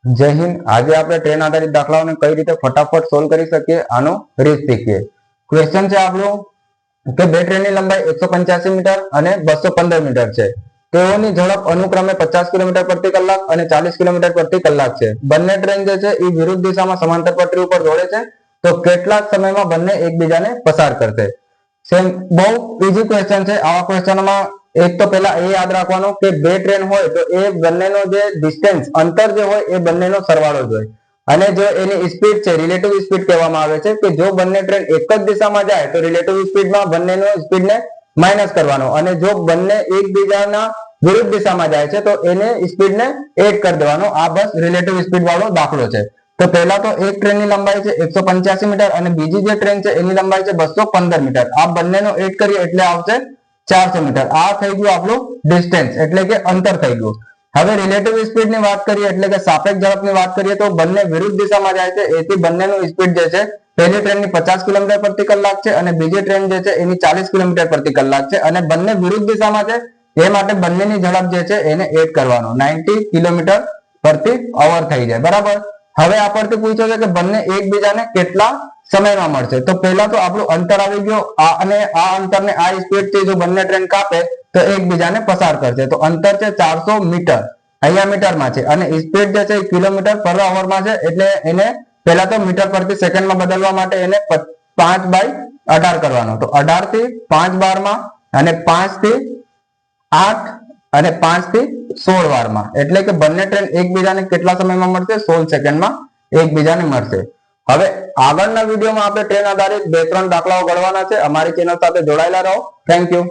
જય હિન્દ. આજે આપણે ટ્રેન આધારિત દાખલાઓને કઈ રીતે ફટાફટ સોલ્વ કરી શકીએ આનો રીત શીખીએ. ક્વેશ્ચન છે આપણો કે બે ટ્રેનની લંબાઈ 185 મીટર અને 215 મીટર છે. તેઓની ઝડપ અનુક્રમે 50 કિલોમીટર પ્રતિ કલાક અને 40 કિલોમીટર પ્રતિ કલાક છે. બંને ટ્રેન જે છે એ વિરુદ્ધ દિશામાં સમાંતર પટરી ઉપર દોડે છે. તો કેટલા સમયમાં બંને એકબીજાને પસાર કરશે? બહુ ઈઝી ક્વેશ્ચન છે. આવા ક્વેશ્ચનમાં એક તો પહેલા એ યાદ રાખવાનું કે બે ટ્રેન હોય તો એ બંનેનો જે ડિસ્ટન્સ અંતર જે હોય એ બંનેનો સરવાળો જ હોય. અને જો એની સ્પીડ છે રિલેટિવ સ્પીડ કહેવામાં આવે છે કે જો બંને ટ્રેન એક જ દિશામાં જાય તો રિલેટિવ સ્પીડમાં બંનેનો સ્પીડને માઇનસ કરવાનો, અને જો બંને એકબીજાના વિરુદ્ધ દિશામાં જાય છે તો એને સ્પીડને એડ કરી દેવાનો. આ બસ રિલેટિવ સ્પીડ વાળો દાખલો છે. તો પહેલા તો એક ટ્રેનની લંબાઈ છે 185 મીટર અને બીજી જે ટ્રેન છે એની લંબાઈ છે 215 મીટર. આ બંનેનો એડ કરીએ એટલે આવશે 400 મીટર. આ થઈ ગયું આપણું ડિસ્ટન્સ એટલે કે અંતર થઈ ગયું. હવે રિલેટિવ સ્પીડ ની વાત કરીએ એટલે કે સાપેક્ષ ઝડપની વાત કરીએ તો બંને વિરુદ્ધ દિશામાં જાય છે એથી બંનેનું સ્પીડ જે છે પહેલી ટ્રેનની 50 કિલોમીટર પ્રતિ કલાક છે અને બીજી ટ્રેન જે છે એની 40 કિલોમીટર પ્રતિ કલાક છે, અને બંને વિરુદ્ધ દિશામાં છે એ માટે બંનેની ઝડપ જે છે એને એડ કરવાનો 90 કિલોમીટર પ્રતિ અવર થઈ જાય. બરાબર. હવે આપણથી પૂછ્યો છે કે બંને એકબીજાને કેટલા સમયમાં મળશે. તો પહેલા તો આપણું અંતર આવી ગયો અને આ અંતરને આ સ્પીડ થી જો બંને ટ્રેન કાપે તો એકબીજાને પસાર કરશે. તો અંતર છે 400 મીટર, અહીંયા મીટરમાં છે, અને સ્પીડ જે છે કિલોમીટર પર અવરમાં છે એટલે એને પહેલા તો મીટર પ્રતિ સેકન્ડમાં બદલવા માટે એને 5/18 કરવાનો. તો 18 થી 5 બારમાં અને 5 થી 8 અને 5 થી 16 વારમાં, એટલે કે બંને ટ્રેન એકબીજાને કેટલા સમયમાં મળશે? 16 સેકન્ડમાં એકબીજાને મળશે. હવે આગળના વિડીયોમાં આપણે ટ્રેન આધારિત 2-3 દાખલાઓ ગણવાના છે. અમારી ચેનલ સાથે જોડાયેલા રહો. Thank you.